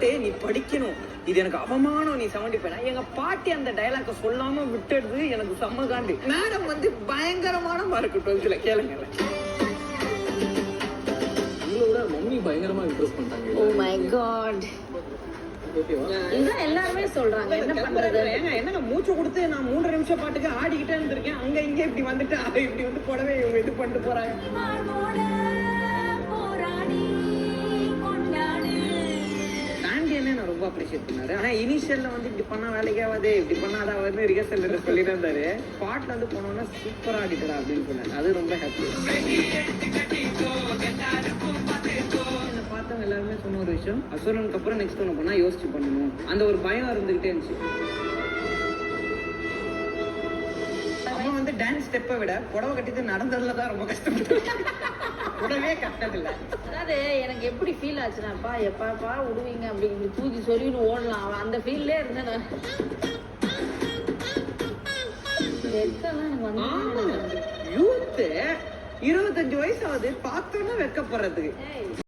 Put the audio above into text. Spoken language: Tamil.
பாட்டு நீ படிக்கணும், இது எனக்கு அவமானம், நீ 75. எங்க பாட்டி அந்த டயலாக சொல்லாம விட்டுறது எனக்கு செம்ம காண்டு. மேடம் வந்து பயங்கரமான மார்க் 12th கேளுங்க. உங்களோட மம்மி பயங்கரமா இம்ப்ரெஸ் பண்ணிட்டாங்க. Oh my God. இதான் எல்லாருமே சொல்றாங்க. என்ன பண்றது? என்னங்க மூச்சு கொடுத்து நான் 3 நிமிஷம் பாட்டுக்கு ஆடிக்கிட்டே இருந்திருக்கேன். அங்க இங்க இப்படி வந்துட்டு இப்படி வந்து போடவே இவங்க இது பண்ணிட்டு போறாங்க. நான் ரொம்ப அப்ரிஷியேட் பண்ணாரு. ஆனா இனிஷியல்ல வந்து இப்படி பண்ணா வேலைக்கு ஆகாது, இப்படி பண்ணாதான் வந்து ரிஹர்சல் சொல்லிட்டு இருந்தாரு. பாட்டுல வந்து போனோம்னா சூப்பரா ஆடிட்டா அப்படின்னு சொன்னாரு. அது ரொம்ப ஹாப்பி. என்ன பார்த்தவங்க எல்லாருமே சொன்ன ஒரு விஷயம், அசுரனுக்கு அப்புறம் நெக்ஸ்ட் ஒன்று பண்ணா யோசிச்சு பண்ணணும், அந்த ஒரு பயம் இருந்துகிட்டே இருந்துச்சு. அம்மா வந்து டான்ஸ் ஸ்டெப்பை விட புடவை கட்டிட்டு நடந்ததுல தான் ரொம்ப கஷ்டப்பட்டு. புடவே கட்டதில்லை. அதாவது எனக்கு எப்படி ஃபீல் ஆச்சுனாப்பா, எப்பாப்பா விடுவீங்க அப்படி தூக்கி சொல்லின்னு ஓடலாம், அந்த ஃபீல்லே இருந்தேன் நான். யூத் 25 வயசு ஆகுது, பார்த்தோன்னா வெக்கப்படுறதுக்கு.